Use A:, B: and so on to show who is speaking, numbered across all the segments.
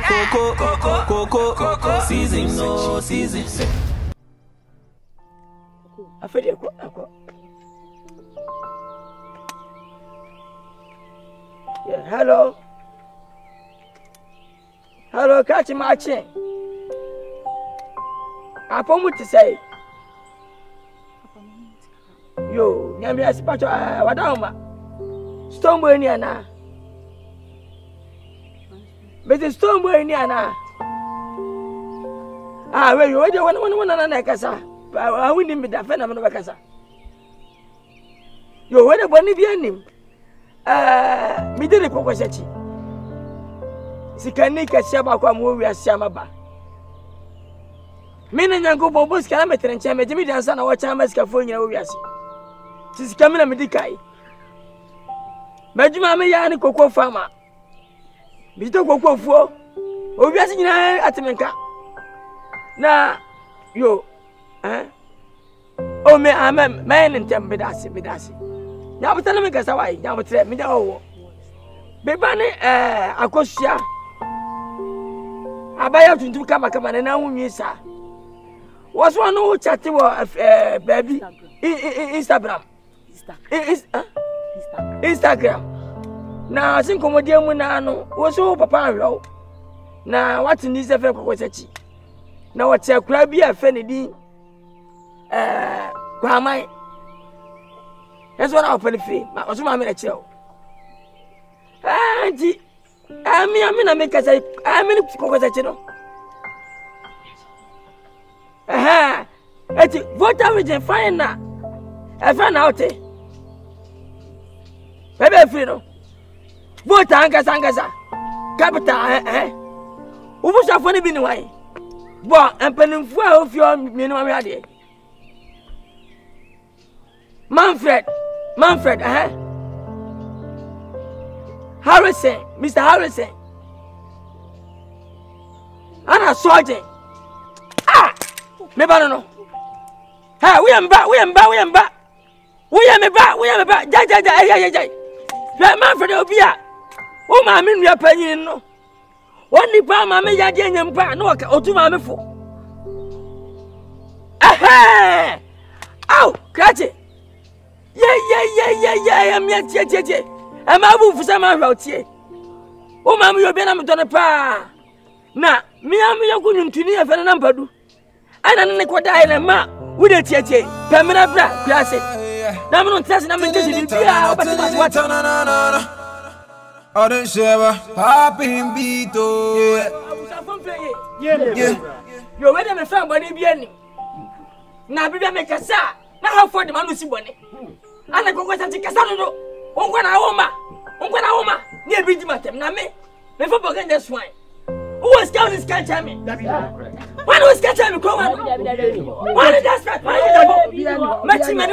A: Coco, season, no season.
B: I feel you. Yeah, hello. Hello, catch my chain. I promise to say. Yo, Yami, I spot what am Stoneboy near now. But the Stoneboy near now. Ah, well, you already one Nkansah. I wouldn't be that phenomenal Nkansah. You already want to be a name. Me did a Kɔkɔsɛkyi. Sikani kasiaba kwa mwe asiamaba. Mine nyango bobo skala metrenche me jimi dansa na wacha masika fo nyina wo wiase. Sisika me na medikai. Majuma me ya ni kokko fama. Bito kokko fuo. O wiase nyina atemenka. Na yo o me amem me ntem bedase. Ya butana me kasa wai, ya butre me da wo. Beba ni akosua. Abaya tuntum kama na wunwi sa. Was one who chatted baby Instagram. Now, I think Comodium Nano was so papa low. Now, what's in this affair? Kɔkɔsɛkyi. Now, what's a crabby affinity? Grandma. That's what I'll pay the fee. I was my minute chill. Auntie, I mean, I make us say, I mean, Kɔkɔsɛkyi. Eti voter region fine na. E fa na ote. Bebe free no. Voter Nkansah. Capital Ubusa fo ne bi ni wan. Bo empanimfu a ofio mienu ma ade. Manfred Harrison, Mr. Harrison. Ana Sergeant. Me ba no. Ha, we am ba. Jai. Right man for the obia. O ma me nua panyin no. Oni pa ma me yade anyampa na otu ma me fo. Aha! Au, krache. Yeah, am tie. E ma bu fusa ma hwa tie. O ma me yo be na me done pa. Na, me am yakunu ntuni e fe na mpadu. Ana ne koda ile ma wo de tietie pemena bra kwase na me no ntase na me ntase bia obati what
A: Oden sheba popping beat
B: yeah yo we de me fa boni bia ni na bibia me kasa na how for the man no si boni ana Kɔkɔsɛkyi kasa no do onkwa na wo ma ni e bi di matem na me fa boga nje swan who was counting scan me? When was catching me? Why did that start? Matching me,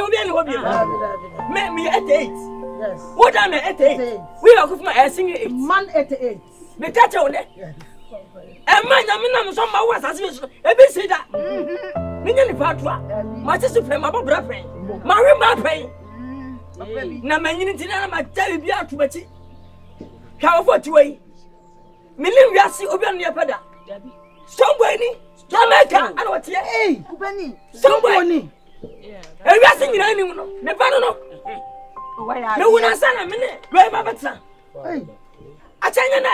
B: me 88. Yes. What am I 88? We are going to sing it. Man 88. Me catch on it. And man, I'm some was as you say that. Minion Patwa. My sister, my brother, my pain. Now, my unity, my tell you to match it. How for to wait? Milim yasi obian ni apada. Stoneboy ni Jamaica ana watie. Eh, ubani. Stoneboy ni. Eh, yasi nyina ni no. Me pa no. Me wuna sana me ne. We ma betsa. Eh. Achanya na.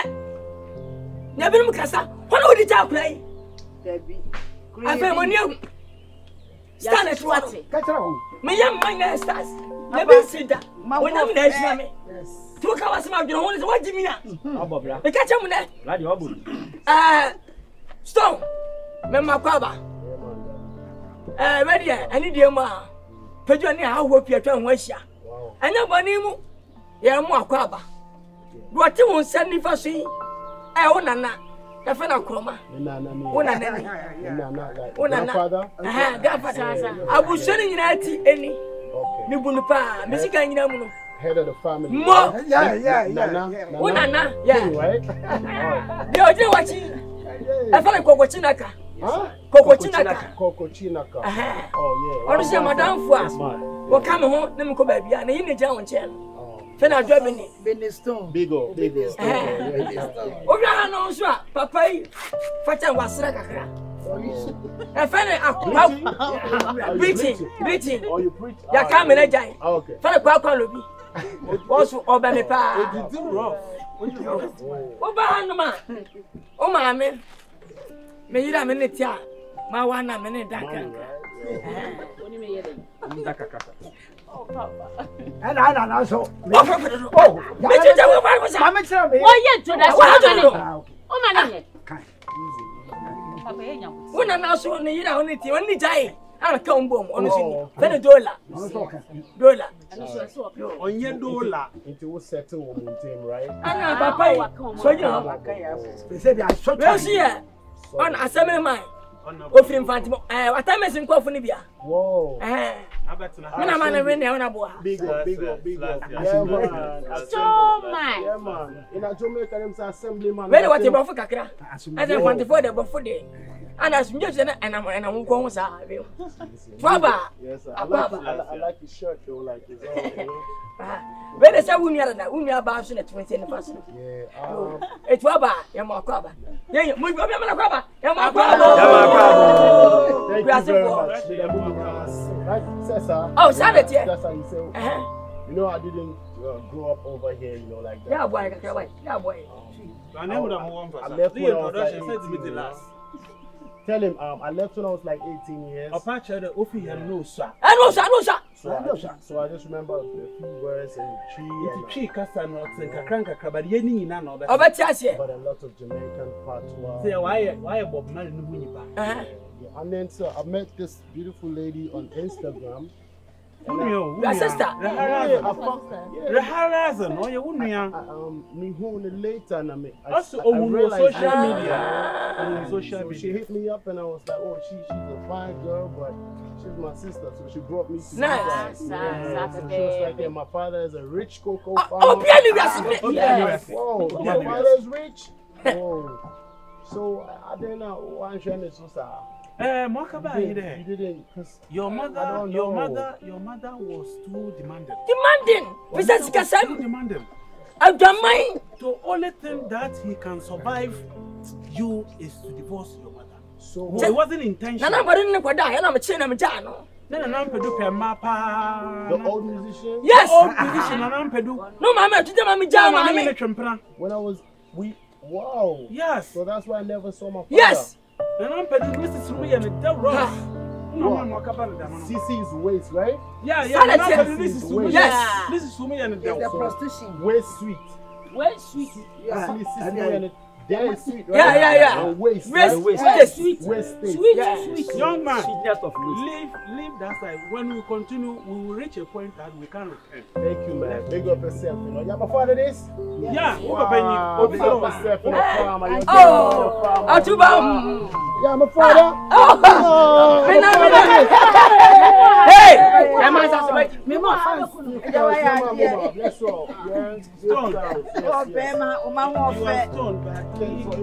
B: Na bi mu kasa. Hono odi ja krai. Dabi. Afa mo ni agu. Stand at what? Catch on. Me yam man stars. Na bi sida. Wona me na ehia me. Yes. Tuka wasema jino woni wa jimina. Abobra. E kacha mu ne? Ladi obu. Stone. Me makwaba. Ready ani die mu a. Pejo ni ha ho pia twa ho ahia. Anya boni mu. Ya mu akwaba. Do ti won sani fa so yi. Wonana. Ya fa na kroma. Wonana. Godfather. Abushani nyina ati eni. Ni bunu pa. Mesika nyina mu no. Head of the family. Mo. Yeah. Unana. Yeah. Right? Yo, je watching. I feel like Kɔkɔsɛkyi. Huh? Kɔkɔsɛkyi. Oh, yeah. Honestly, madam for us. What come home? Let me go baby. And you need to Fena Germany.
C: Benestone.
D: Bigo.
B: Oga no so papa yi facha wasra kakra. E fene akwa Britain.
D: Oh, you preach?
B: Ya ka me na jai.
D: Okay.
B: Fene kwa lobi. Also oba me pa.
D: It did rough.
B: Oba no ma. O ma me. Me yira me ne tia. Ma wa na me ne daka.
C: Oni me yere.
D: Daka.
C: Oh, Papa.
E: And I so.
B: Oh, me tell you what was
E: I'm telling me.
C: Oh, yeah, to that. Oh, man.
B: When I now saw the year on it, only die. I'll come home on $20. $.
D: On your dollar, it will settle on team, right?
B: Papa, so you know,
E: They said I shot
B: here on assembly mine. Of infant, what time is in Cofonibia?
D: Whoa.
B: When I'm on a winner on a boy.
D: Big. Yeah, man. In a Jamaican assemblyman.
B: Where what you bought for Kakra? I don't want to for the buffet day. And as you just and I'm going to have Baba.
D: Yes, I like the shirt though, like it's all.
B: Where is that woman that we are about in 20 and first?
D: Yeah,
B: it's Baba, Yamakaba. Yeah, we go Yamakaba.
D: Thank you very much. Right, Cesar?
B: Oh, Saturday.
D: That's how you say. You know, I didn't grow up over here, you know, like that.
B: Yeah, boy.
D: I left when I was like 18 years. Tell him, I left when I was like 18 years.
B: I know, sir.
D: So I just remember a few words and tree
B: But a lot
D: of Jamaican patois.
B: Why Bob Marley?
D: And then so I met this beautiful lady on Instagram.
B: Your sister?
D: Later, and I realized social media. She hit me up and I was like, oh, she's a fine girl, but she's my sister, so she brought me to you guys. So she was like, yeah, my father is a rich cocoa farmer.
B: Oh,
D: yes. Whoa, my father is rich. Whoa. So I didn't know why I'm trying to say. You didn't,
F: your mother was too demanding.
B: Demanding. I don't mind.
F: The only thing that he can survive you is to divorce your mother.
D: So
F: it wasn't intentional.
B: The
D: old musician?
B: Yes.
F: The old musician.
B: No, Mama,
D: when I was wow.
F: Yes.
D: So that's why I never saw my father.
B: Yes.
D: CC's waist, right?
F: Yeah.
B: This is
F: Sumi.
B: Yes.
F: This is Sumi and the
C: prostitution.
D: Waist sweet.
C: Waist sweet.
D: Yeah. There is sweet, right?
B: Yeah.
D: And waist.
B: Sweet.
D: Waist.
C: Sweet.
F: Young man, leave that side. When we continue, we will reach a point that we can't return.
D: Thank you, man. Big up yourself. You know, you're my father, this?
F: Yeah.
D: Wow. Big up yourself in the farmer. Yeah, my father.
B: Hey!
D: Bless you all.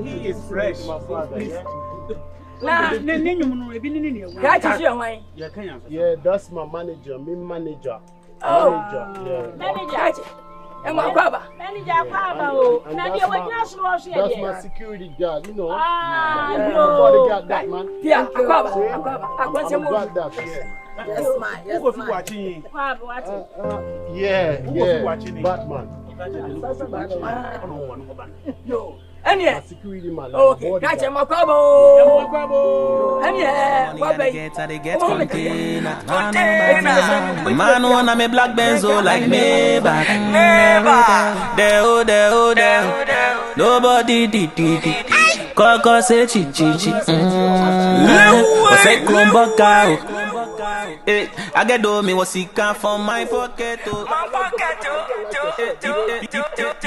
F: He is fresh.
D: My father, yeah, that's my manager. Me manager.
B: Manager. And my brother.
C: Manager,
D: that's my security guard, you know.
C: Nobody
D: got that, man.
B: Yeah,
D: I'm got that.
C: Yes,
F: Who watching?
D: Batman.
B: Yo. And yeah,
D: security man.
B: Okay, catch him, Makwabo. And yeah,
A: man wanna me black benzo like me back. Nobody did. Kɔkɔsɛkyi. I get do me what he can from my pocket.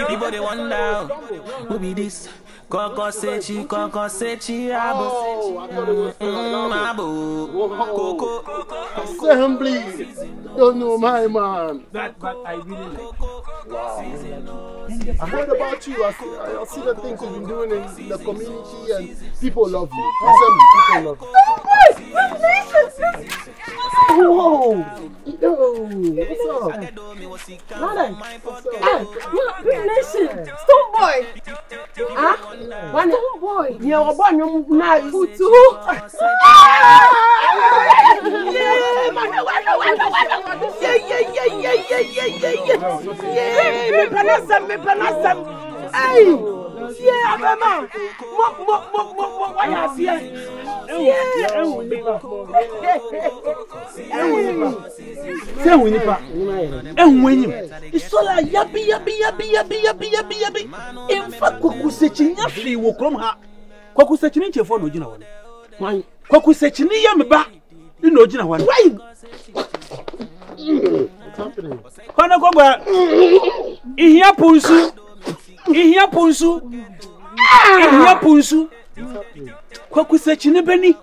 A: People they wonder who be this. Kɔkɔsɛkyi,
D: Assembly. Don't know my man.
F: But I really like.
D: Wow. I heard about you. I see the things you've been doing in the community, and people love you. Assembly, people love you. Whoa!
B: Listen, Stone Boy. One boy. Yeah, we're born now. Futu. Yeah, mama. Why are you here? It's all like yabi. In fact, Kɔkɔsɛkyi free will come her. Kɔkɔsɛkyi ninche for no jina one. Why? Kɔkɔsɛkyi ni yameba. You know jina one. Why?
D: What's happening?
F: Kwana kogwa. Ihia punsu. Kɔkɔsɛkyi ni beni.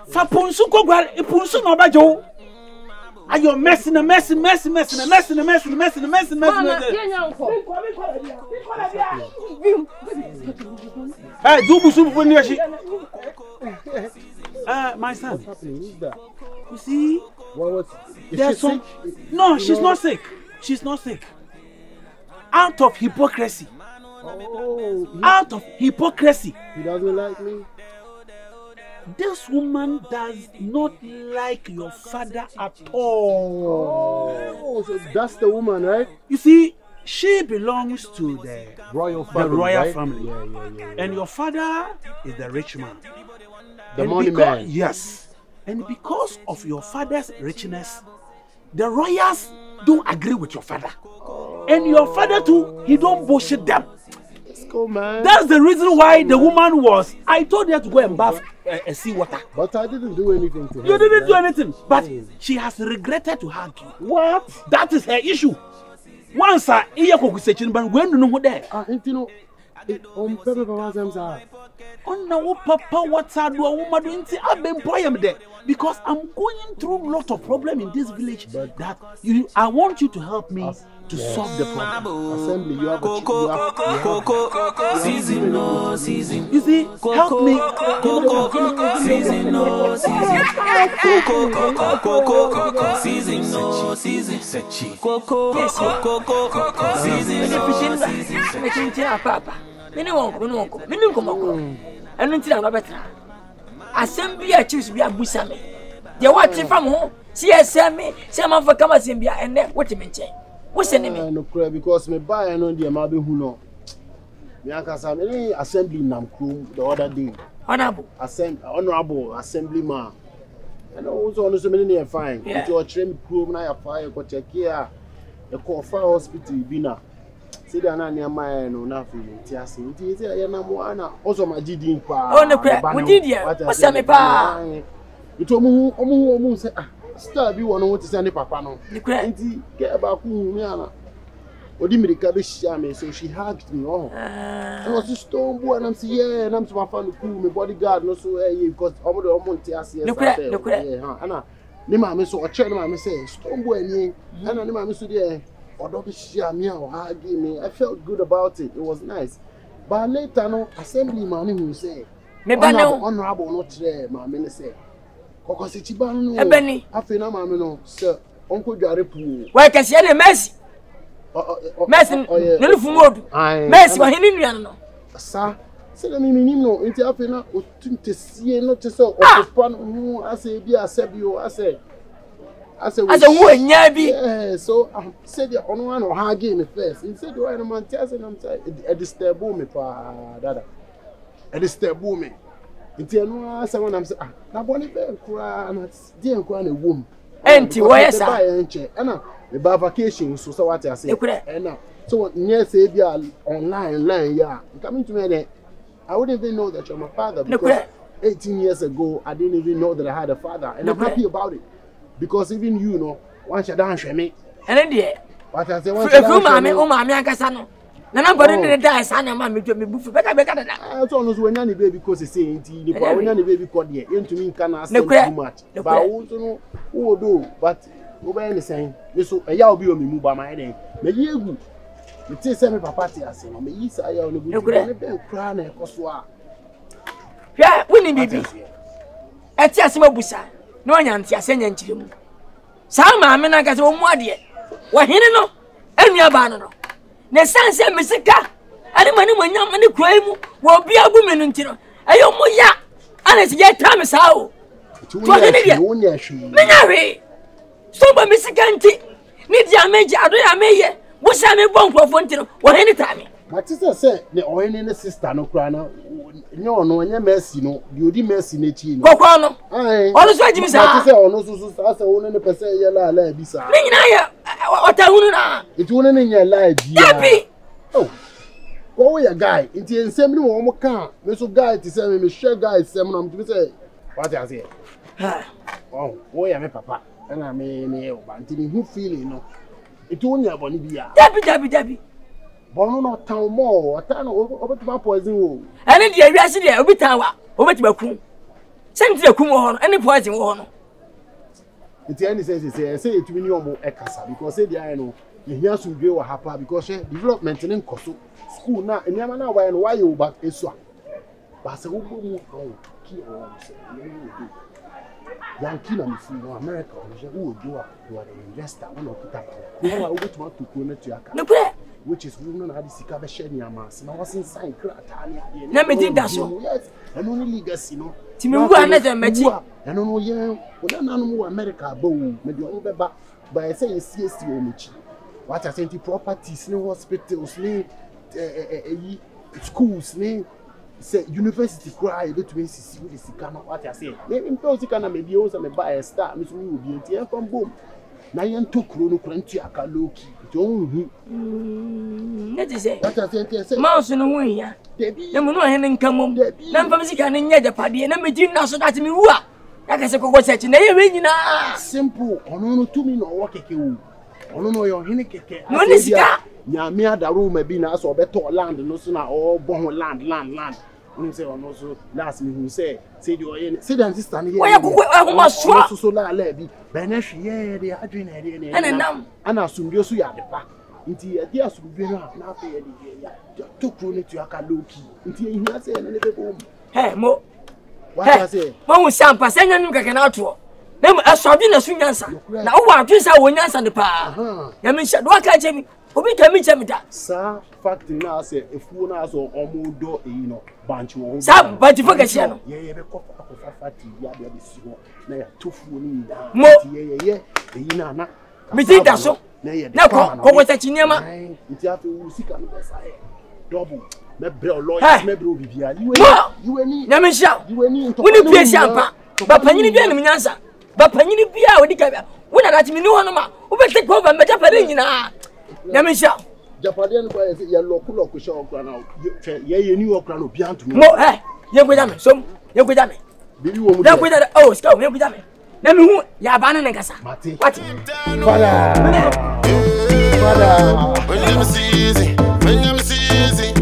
F: Fa punsu kogwa, punsu no bajo. Ayo messing. Hey, do busu for niashi. My son.
D: Who's that?
F: You see?
D: There's some.
F: No, she's not sick. She's not sick. Out of hypocrisy. Out of hypocrisy.
D: He doesn't like me.
F: This woman does not like your father at all.
D: Oh, so that's the woman, right?
F: You see, she belongs to the
D: royal family.
F: Yeah. And your father is the rich man.
D: The money man.
F: Yes. And because of your father's richness, the royals don't agree with your father. And your father too, he don't bullshit them.
D: Let's go, man.
F: That's the reason why the woman was. I told her to go and bath sea water.
D: But I didn't do anything to her.
F: You didn't do anything. But she has regretted to hug you.
D: What?
F: That is her issue. Once I hear Kɔkɔsɛkyi, but when you know there.
D: You know, on
F: no papa, what's a woman doing? I've been poem there because I'm going through a lot of problem in this village. But that I want you to help me to solve the problem.
D: Assembly, you have
A: season.
F: You see, help me.
A: Season.
B: And until I'm better. Assembly, I choose to be a busame. The watch from home, see, I send me, some of the Kamasambia, and then what you mention. What's the name?
D: No, because me buy and on the Amabi who know. Me assembly Namkroom the other day.
B: Honorable
D: assemblyman. And also on so many fine. If you are trained crew, now fire, go check here. The Kofa hospital, Bina. See the near my no nothing. Tiasi, it is a Namuana. Also, my GD.
B: Oh, no, we did here. What's the pa?
D: You told me, almost say, Star, you want to send a papa. No, you can't get about whom. Odimiri shame, so she hugged me. Oh, I was a stone boy, and I'm saying, yeah, and I'm to my family, my bodyguard, no so, because I'm the Montiasi. Look at Anna. Nima, so a chair, I say, stone boy, and I'm so there. Or don't share me or hugging me. I felt good about it. It was nice. But later, no, assemblyman who say, honorable, not there, my minister. Kɔkɔsɛkyi ba no.
B: Ebeni.
D: Afi na maame no, sir, Uncle Jarepu.
B: Why can see the Messi? Messi, no fumodu. Messi, wa hini nua no.
D: Sa, se na mimi no, nti afi na otunte sie no te so okopa no ase bi asebio ase
B: wo nya bi.
D: Yeah, so said the ono an ha game first. He said why no man tell say na disturb me pa dada. Disturb me. Nti eno asa when am say na boni be nkura na die nkura na wom.
B: Enti wo yesa.
D: Ba enche. Na the ba vacation so what I say. Na so near say be online yeah. Coming to me there. I wouldn't even know that you're my father because 18 years ago I didn't even know that I had a father and I'm happy about it. Because even you know, once you're done, me.
B: And then there.
D: What I say, once you're done,
B: Mammy, Nkansah. Nana body didn't die, son, and mammy to me. Better.
D: I told us when any baby because it's saying, when any baby called here, into me can ask too much. But I want to know who will do. But over any saying, so a yaw be on me move by my name. May you go. You take some party, I say, may you say, I only go crying a coswa.
B: Yeah, winning baby. At Yasima Busa. no nyanti asenya nchiremu saa maame na kase wo mu ade wo hene no anua ba no ne sanse mesika ade mani manyam ne kurai mu wo bia gu me no ntiro ayo mu ya ana se ye tra me saa o to de ne dia me nya hwe so ba mesika nti ni dia meji ado ya meye wo sha me bon krofo ntiro wo hene tra me
D: but say ne ohene ne sister no kura na nye ono nye Messi no di odi Messi na chi no
B: kokko no ono so ajimi sa
D: but say ono so asa wo ne pese ye la bi sa
B: ni nyina ya otahunu na
D: iti wo ne nya la bi
B: yapi
D: oh go ya guy iti ensem ni wo mo kan me so guy ti say me share guy sem no mti say what I say oh wo ya me papa na me ne o ba nti ni hu feeling no iti wo nya boni bi ya
B: dabi
D: bono no tan mo atan obetuma poison wo
B: ene de awiase de obitan wa obetima ku senti akum wo no ene poison wo no
D: iti ene say etumi ni omo ekasa because say dia no yehia sundwe wa hapa because development ne nkoso school na eniama na wa no why you back esu ba se wo mu ho ki o se Yankee na mfu no America o je wo do a do an investor one okuta ko wa obetuma to ko na tuaka
B: no pre
D: which is we no na di sika be share niamas na wasin sign krata ne ade
B: na me da so
D: and only legacy no
B: ti me wu anaje mechi
D: and no ye ona nanu wo America ba wo me de o be ba by say CSC o mechi what I say properties ne hospitals ne schools ne say university cry be to me sisi with the sika no what I say me impel sika na me bi o say me buy a star me so me obi enti en fam bom na yen to kuro no kura ntu aka loki to hu
B: ne ti say
D: what I say
B: mouse no hu ya
D: debi
B: na mu no he nkamom na mfam sika ne nya japade na me di na so that me wu a ya ka se Kɔkɔsɛkyi na ye we nyina
D: simple ono no to me no wo keke wo ono no yo hene keke
B: no ne sika
D: nya me adaro ma bi na so beto land no so na o bo land onu say ono so last me hu say de oye say dem sister ne ye
B: oya kokko so
D: so la bi be na hwe de adwene na de
B: ana nam
D: ana asumdwe so ya de pa nti e de asumdwe no na afa ye de ya to kro ne tu aka loki nti e hu say na ne be bom
B: mo
D: what I say
B: mo hu sampa senya nim keke na ato na mo asodi na sunyansa na wo atwisa wo nyansa ne pa ya me hye do aka chemi obi kami chemita
D: sa fact na say efu na so omodo no banch wo
B: sa banch fo kase no
D: ye be ko fact ya be si ho na ya tofu ni
B: mo
D: ye na
B: mi ti da so na Kɔkɔsɛkyi niema
D: nti afi wo sika no be sai double me bre lawyer me bre obibia you any
B: na me sha
D: woni
B: pie shampa ba panyini bia nim nyansa ba panyini bia odi ka bia wona dati mi ni hono ma wo be take over me japade nyina na me sha
D: japade no kwa ye loku sha okra na ye ni okra no bia ntumi
B: mo ye gweda me som ye gweda me
D: bibi wo mu
B: da gweda oh ska ye gweda me na me hu ya ba na Nkansah what
G: Father when you see easy when you see easy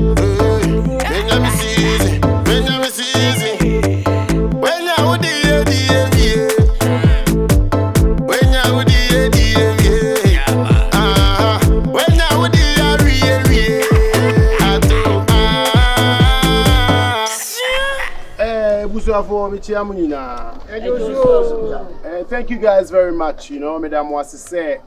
D: thank you guys very much. You know, Madam was to say,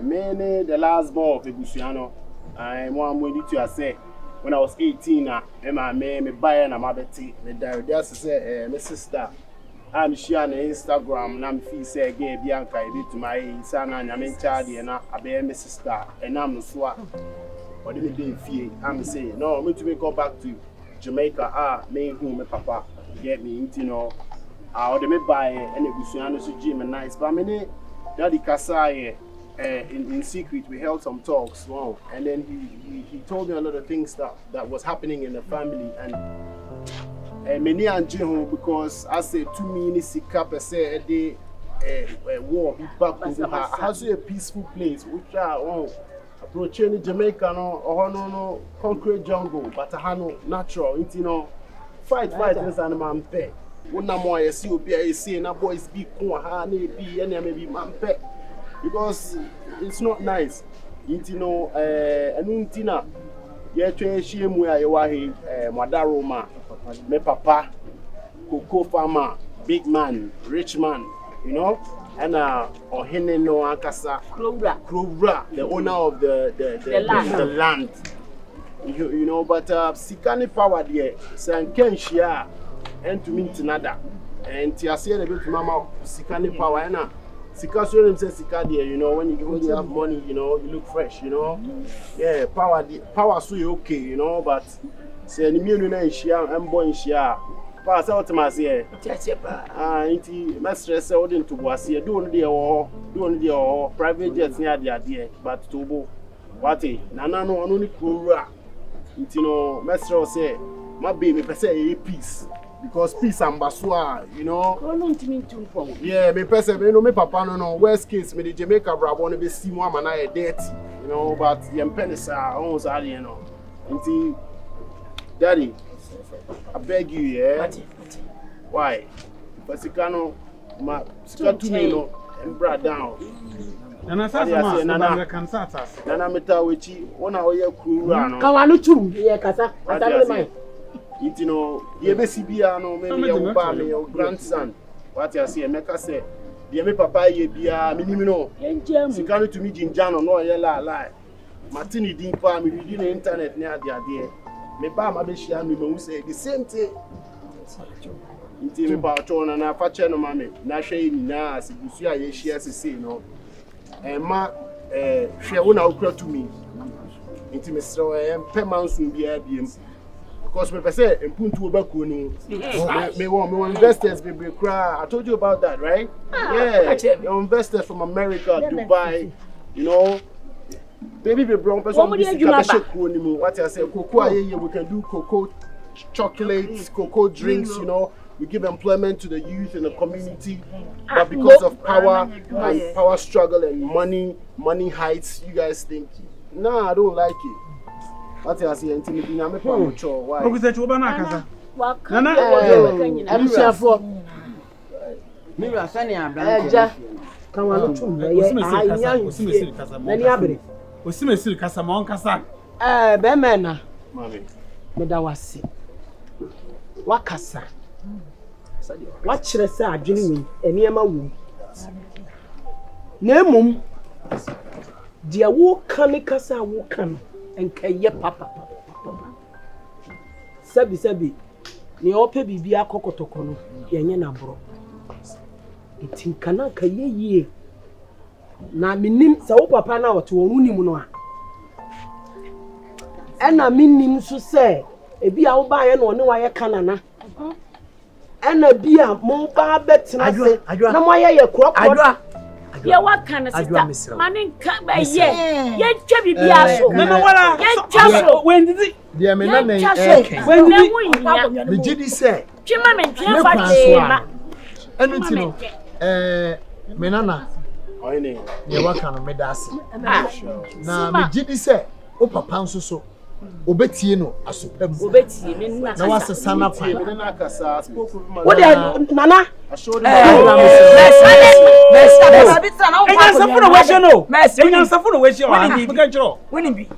D: me the last born of Ebusiano. I'm ready to say when I was 18, me buy and my Betty, me just say, my sister. I'm sharing on Instagram, and I'm feel say, "Gay Bianca, I did to my son and I'm in charge, and I be my sister, and I'm no swap." But the day fear, I'm saying, no, me to me go back to Jamaica. Me who my papa get me, you know. Or me buy and Ebusiano so gym and nice, but me daddy Kasai. In secret, we held some talks. Wow, and then he told me a lot of things that was happening in the family and many and because I say 2 minutes sika per se a day war back to has a peaceful place which are approaching Jamaica no concrete jungle but no natural you know fight and man pay one more you see obi I say na boys be ko ha na be and maybe man pay because it's not nice you know anuntina ye twa shiemu ya yewahi Madaroma me papa cocoa farmer big man rich man you know, and Ohene no Nkansah, Krovra, the owner of the land. You know, but Sikani power there, Sankenshia, and to me Tinada, and Tiasia a bit Mama Sikani power, and Sika says Sika there, you know, when you have money, you know, you look fresh, you know. Yeah, power so okay, you know, but say the million and share and boy share. Pass out to my say, my stress out into was here, doing the private jets near the idea, but to go. What Nana no only Kura. You know, Master say, my baby, per se, peace. Because peace and basua, you know. Yeah, me person, me no me papa no worst case me the Jamaica bravo want to be see one man I debt, you know, but the pennies are almost all you know. Until Daddy, I beg you, yeah. Why? Because you cannot, my to me no and brought down.
F: Nana sasa Nana Nkansah.
D: Nana meta wechi, ona oye kura no.
C: Kawanu tu, ye kasa.
D: You know, the BCBA no maybe your baby, your grandson. What you say, make us say, the me papa ye be a minimum. You can't to me Jinjano, no lie. Martini didn't palm me reading the internet near the idea. Me ba ma be share me who say the same thing. Inti me ba to na fa no mame na hwe na asibusu a ye share say no. Ma hwe wo na okura to me. Inti me sro pemansu bia biem. Because me say impuntu obako ni me want investors be cry. I told you about that, right? Yeah, your investors from America, Dubai, you know. Baby be brown person what I say cocoa we can do cocoa chocolates, cocoa drinks, you know. We give employment to the youth in the community, but because of power and power struggle and money heights, you guys think, nah, I don't like it. What I say, intimidating, I'm a mature. Why?
F: Kɔkɔsɛkyi wo ba na Nkansah. Nana,
C: I'm sure for
H: me was funny abran.
C: Kawanu tu, many abri.
F: Osimesiri kasa ma Nkansah.
C: Be mena.
D: Mami.
C: Me da wase. Wakasa. What kyerɛ sɛ adwene wi eniema wo. Na emum dia wo kan kasa wo kan enkaye papa. Sabi ni ope bibi akokotoko no yenye na bro. Itinkana kaye yie. Na minim sɛ wo papa na woto wo nim no a. Ɛna minim so sɛ ebi a wo ba ye no ne wa ye kanana. Ɛna bia mo ba betena se na mo ye korokoro.
B: Ya wakana sister mani nka ba ye twa bibia so
F: Nana wala
B: ye twa so
F: when did it
E: Dear me na me
B: when na
E: the GD say
B: twema me twema fa de ma
E: enu ti no me nana
D: Oyene
E: ye waka no me da ase na me GD say o papa nso so obetie no asopam
B: obetie me na
E: wasesa na kwa
D: Nkansah spoke with my
C: What Nana?
D: I showed
F: no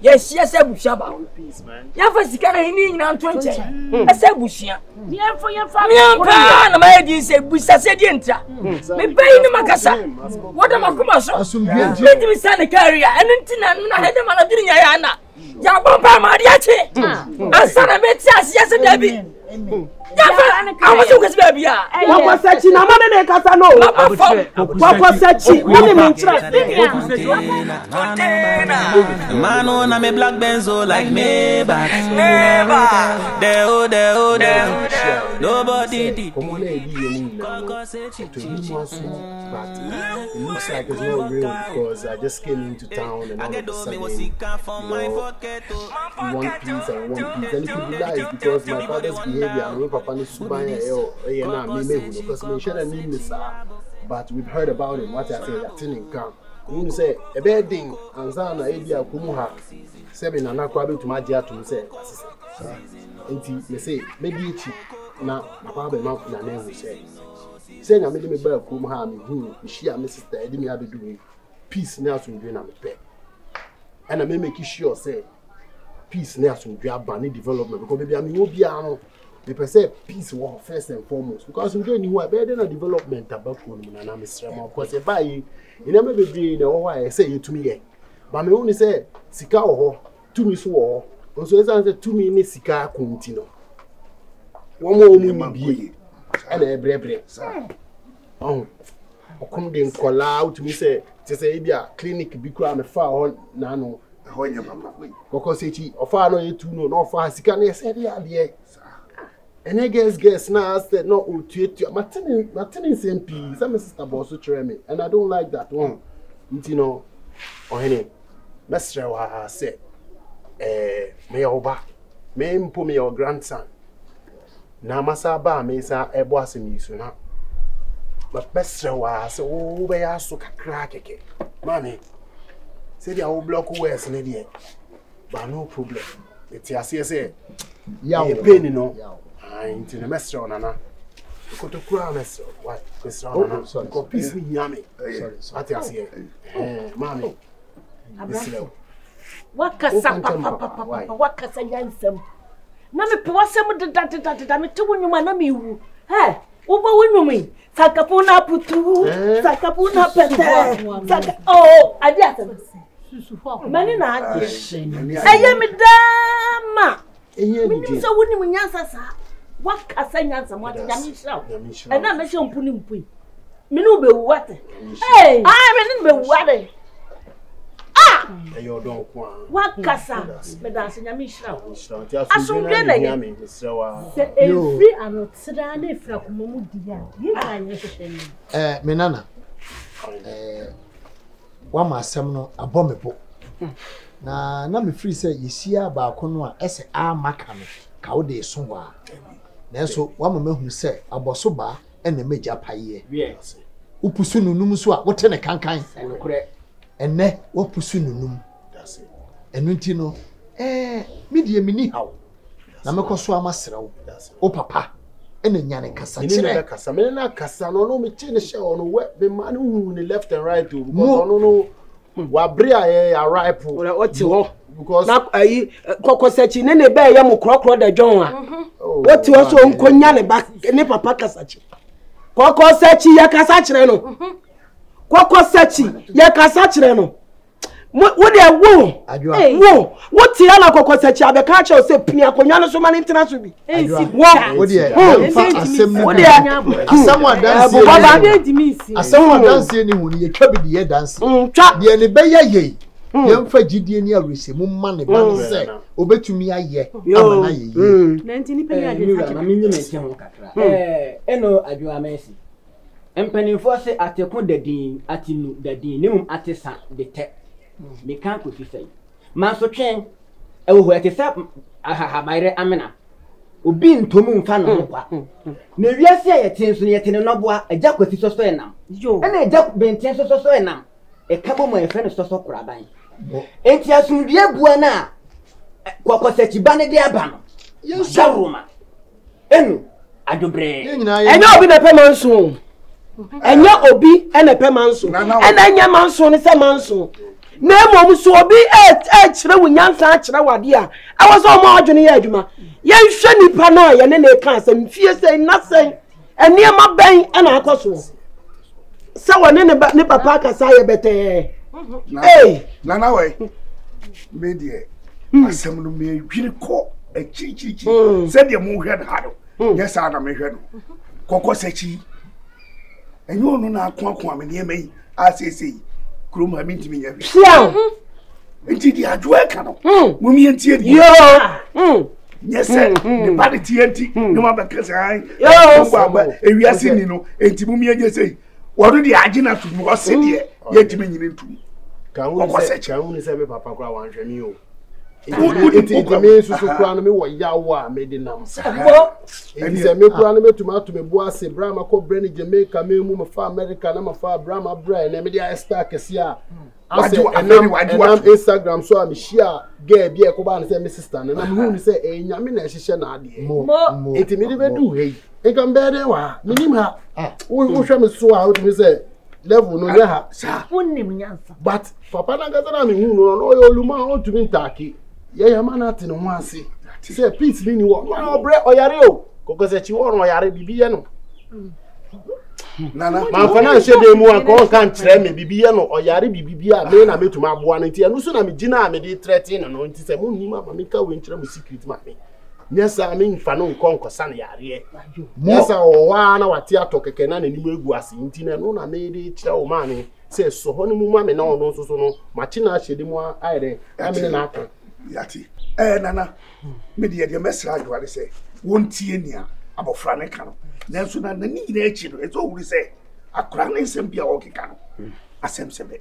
B: yes bushia ba
D: peace, man.
B: ya fa sika na ni nyina nto nche ese bushia me fa na ma di se busa se di ntra me bayi ni makasa woda makoma so
E: asumdie
B: me di sa na career enu ntina na hede ma na diri nya ya na ya bomba ma di ache asana me ti asia se dabi I was going to be a
C: Kɔkɔsɛkyi na mane ne kasa no. Kɔkɔsɛkyi mane me interest.
A: Man on me black benzo like me back. Nobody did.
D: But it looks like it's not real because I just came into town and all of a sudden, you want peace and want peace. And if you realize because my father's behavior and my papa is but we've heard about him. What I say, that in camp. You say a bad thing, and Zana Abia Kumuha, 7 and Aquabi to my dear to say, and he say, maybe it's now, my father, not the name will say. Saying I made me bear Kumuha, who she and Mrs. Edimi are doing peace now to be on the bed. And I may make sure say, peace now to grab bunny development because maybe I mean, the person peace war first and foremost because we don't know better than development about one and I'm of course if I you never be the why I say you to me but me only say sika ho to me so also say to me ni sika continue one more mu bi and ebre oh come den call out me say bia clinic bi kura me fa ho na no ho nya papa Kɔkɔsɛkyi ofa no yetu no no fa sika na say dey ade ene guess na said no otuetu matini SMP some sister boss tell me and I don't like that one you know ohene mestre wa say me oba me mpo me your grandson na masa ba me sa ebo asemi su na but mestre wa say o be ya so kakra keke mami say dia o block west ne dia but no problem it ase say ya pain no into the mestre nana ko to kura mestre why mestre nana ko peace me yami sorry ati ase mami
C: wakasa papa wakasa nyansam na me pe wasem dada me te wonwuma na me wu wo bo wonwumi sakapu na putu sakapu na pete saka oh adi asem mani na adi eye me dama me so woni munyansa sa wakasa nyansa mo adi nyame hira e na me hye mpuni mpui me no be wuwate me no be wuwate
D: ayo don kwa
C: wakasa me danse nyame hira
D: asumdwe na nyame misrawa
C: every anotra na efra komamu dia ye kan ye hwehwe
E: me nana wa ma asem no abomebo na me free say yesia ba kono a ese a maka no ka wo de so wa na so wa ma mahu say aboso ba ena meja paye
H: yes
E: upusu nunum so a wote ne kankan enne wopusu nunum enu nti no me die mini hawo na mekoso amasrewo o papa ena nyane kasa kire
D: kasa me na kasa no me chi ne hye ono we be man hu ne left and right because no wa bre aye ripe
C: oti ho
D: because
C: na ayi Kɔkɔsɛkyi ne be ye mo krokro da dwon a oti ho so nkonya ne ba ne papa kasachi Kɔkɔsɛkyi ya kasa kire no Kɔkɔsɛkyi ya kasa kire no wo de wo ti ala Kɔkɔsɛkyi abeka che o se pini akonya no so ma ne ntina so bi
E: wo de asem adanse ni hu ni yetwa bi de danse de ne be ye yemfa gidie ni awrese mu ma ne ba se obetumi aye amana ye
H: na ntini pe ya de na menye me ho kakra eno adwo amesi empanifo se atekun dadin atinu dadin nemum atesa de te me kan ko fisai man so twen ewo ho atesa aha bayre amena obi ntomu mfa no kwa na wiase ayete nso ne yete ne noboa agya kwati soso enam ena agya benten soso enam e kabo mo efe ne soso koraban enti asundie bua na Kɔkɔsɛkyi ba ne de aba no yesaruma enu adobre
C: enya obi na pemanso enya obi ena pemanso ena enya manso ne se manso na emom so obi kire wunyansa kire wade a awoso mo adwene ya adwuma ye hwe nipa na ye ne na ka asem fie sei na sei eniema ben ena akoso se wone ne papa kasa ye bete
I: nana we me die asem no me dwiri ko echichichi se de mo hwe ha do yes ana me hwe no Kɔkɔsɛkyi enyo no na akwa me ne mai asese krom ha mintimi nya hwe enti di adwo eka no mo mi entie di yes the body TNT no ma bekasa ai ewiase ni no enti mo mi enye sei wodo di agina to mo se de yentimi nyine ntu
D: ka hu se me papa kura wan hwe mi o enti me susu kura no me wo yawo a me de nam enti se me kura no me tuma to me bo ase bra ma ko bre ni Jamaica me mu ma fa America na ma fa bra ma bra na me de a star kesi a ase enam Instagram so am share girl bi e ko ba na say me sister na me hu ni say nyame na ehihye na ade enti me de be du hei e kan be de wa minim ha wo hwe me so a wo to me say level no ne ha
C: wonnim nyansa
D: but papa na gaza na me hu no yo luma o to me ntaki ye ya ma na ate no ho ase say peace ni wo na obre oyare o Kɔkɔsɛkyi wo no yare bibiye no
I: Nana
D: man fana hye de mu an ko kan kyerɛ me bibiye no oyare bibibia me na metuma aboa no nti anu so na me gina me de threaten no nti sɛ mo nima ma me ka we nkyerɛ mo secret ma me nyesa me mfa no nkonkosa na yare nyesa o wa na wate ato keke na nanim egu ase nti na no na me de kyerɛ o ma me sɛ so ho no mu ma me na ono so no ma chi na hye de mu ayere amene na aka
I: yati nana me de mesra adware sɛ wontie nia abofra ne ka no nanso na nani nyina achi no ezo wuri sɛ akora ne nsɛm bia o keka no asɛm sɛbe